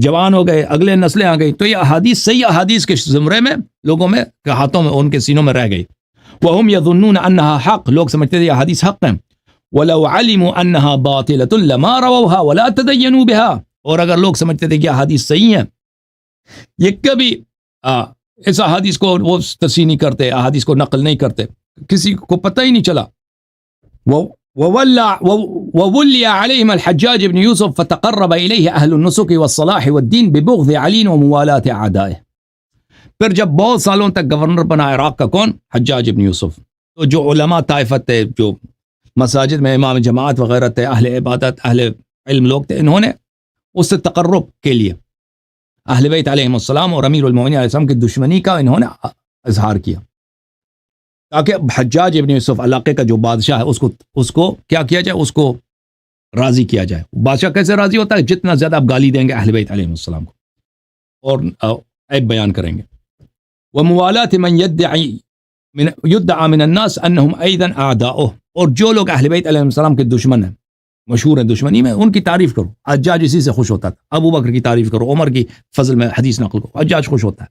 جوان ہو گئے، اگلے نسلیں آ گئی، تو یہ احادیث صحیح احادیث کے زمرے میں لوگوں میں ہاتھوں میں، ان کے سینوں میں رہ گئی. وهم يظنون انها حق، لوگ سمجھتے تھے یہ حدیث حق ہیں. ولو علموا انها باطلة لما رووها ولا تدينوا بها، اور اگر لوگ سمجھتے تھے کہ یہ حدیث صحیح ہیں، یہ کبھی اس حدیث کو وہ تصحیح نہیں کرتے، حدیث کو نقل نہیں کرتے، کسی کو پتہ ہی نہیں چلا. وولي عليهم الحجاج بن يوسف فتقرب إليه أهل النسك والصلاح والدين ببغض علي وموالاة أعدائه. پھر جب بہت سالوں تک گورنر بنا عراق کا کون؟ حجاج بن یوسف. تو جو علماء طائفت تھے، جو مساجد میں امام جماعت وغیرہ تھے، اہل عبادت، اہل علم لوگ تھے، انہوں نے اس سے تقرب کے لیے اہل بیت علیہم السلام اور امیر المومنین علیہ السلام کی دشمنی کا انہوں نے اظہار کیا، تاکہ حجاج ابن یوسف علاقے کا جو بادشاہ ہے اس کو کیا کیا جائے، اس کو راضی کیا جائے. بادشاہ کیسے راضی ہوتا ہے؟ جتنا زیادہ آپ گالی دیں گے اہل بیت علیہم السلام کو اور عیب بیان کریں گے. وموالات من يدعى من الناس انهم ايضا اعداؤه، اور جو لوگ اہل بیت علیہ السلام کے دشمن ہیں، مشہور ہیں دشمنی میں، ان کی تعریف کرو. حجاج اسی سے خوش ہوتا تھا. ابو بکر کی تعریف کرو، عمر کی فضل میں حدیث نقل کرو، حجاج خوش ہوتا ہے.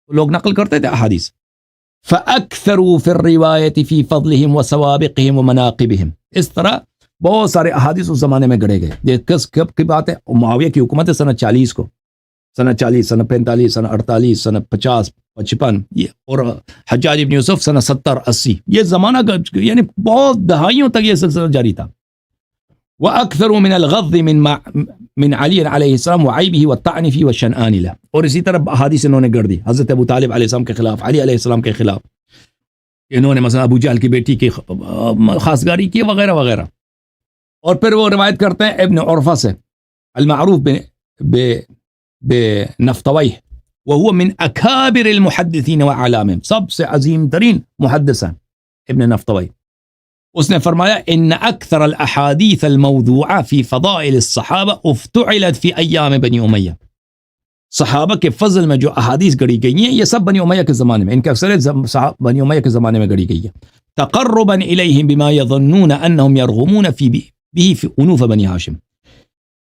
لوگ نقل کرتے تھے احادیث. فاكثروا في الروايه في فضلهم وسوابقهم ومناقبهم. اس طرح بہت سارے احادیث اس زمانے میں گڑے گئے. یہ کب کی بات ہے؟ معاویہ کی حکومت ہے سنہ 40 کو، سنہ 40، سنہ 45، سنہ 48، سنہ 50، 55، اور حجاج ابن یوسف سنہ 70، 80. یہ زمانہ یعنی بہت دہائیوں تک یہ سلسلہ جاری تھا. وَأَكْثَرُ مِنَ الْغَضِّ مِنْ عَلِيٍّ عَلَيْهِ السَّلَامُ وَعَيْبِهِ وَالطَّعْنِ فِيهِ وَالشَّنْآنِ لَهُ. اور اسی طرح احادیث انہوں نے گڑ دی حضرت ابو طالب علیہ السلام کے خلاف، علی علیہ السلام کے خلاف. انہوں نے مثلا ابو جہل کی بیٹی کی خاصگاری کی وغیرہ وغیرہ. اور پھر وہ روایت کرتے ہیں ابن عرفہ سے، المعروف بنفطویہ، وهو من اکابر المحدثین وعلامهم، سب سے عظیم ترین محدث ہیں ابن نفطوی. اس نے فرمایا ان اکثر الاحادیث الموضوعہ فی فضائل الصحابہ افتعلت فی ایام بنی امیہ. صحابہ کے فضل میں جو احادیث گڑی گئی ہیں یہ سب بنی امیہ کے زمانے میں، ان کے اکثر بنی امیہ کے زمانے میں گڑی گئی ہے. تقربا الیہم بما یظنون انہم یرغمون فی به فی انوف بنی ہاشم.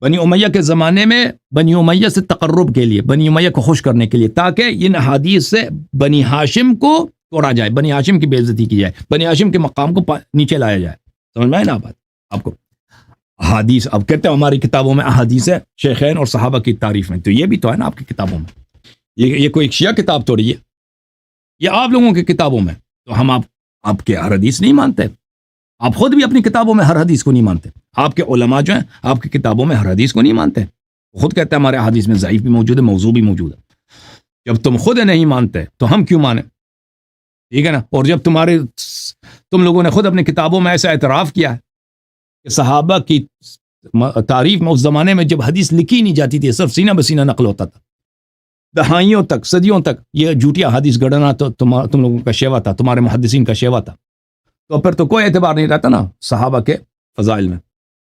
بنی امیہ کے زمانے میں بنی امیہ سے تقرب کے لیے، بنی امیہ کو خوش کرنے کے لیے، تاکہ ان حدیث سے بنی ہاشم کو توڑا جائے، بنی ہاشم کی بے عزتی کی جائے، بنی ہاشم کے مقام کو نیچے لایا جائے. سمجھ میں آئے نا بات آپ کو؟ حدیث اب کہتے ہیں ہماری کتابوں میں احادیث ہے شیخین اور صحابہ کی تعریف میں، تو یہ بھی تو ہے نا آپ کی کتابوں میں. یہ کوئی شیعہ کتاب توڑی ہے، یہ آپ لوگوں کی کتابوں میں، تو ہم آپ کے ہر حدیث نہیں مانتے، آپ خود بھی اپنی کتابوں میں ہر حدیث کو نہیں مانتے، آپ کے علماء جو ہیں آپ کی کتابوں میں ہر حدیث کو نہیں مانتے، خود کہتے ہیں ہمارے حدیث میں ضعیف بھی موجود ہے، موضوع بھی موجود ہے۔ جب تم خود نہیں مانتے تو ہم کیوں مانیں؟ ٹھیک ہے نا؟ اور جب تم لوگوں نے خود اپنی کتابوں میں ایسا اعتراف کیا ہے کہ صحابہ کی تعریف میں اس زمانے میں جب حدیث لکھی نہیں جاتی تھی، صرف سینہ بسینہ نقل ہوتا تھا، دہائیوں تک، صدیوں تک یہ جھوٹیا حدیث گڑنا تو تم لوگوں کا شیوا تھا، تمہارے محدثین کا شیوا تھا، تو پھر تو کوئی اعتبار نہیں رہتا نا صحابہ کے فضائل میں۔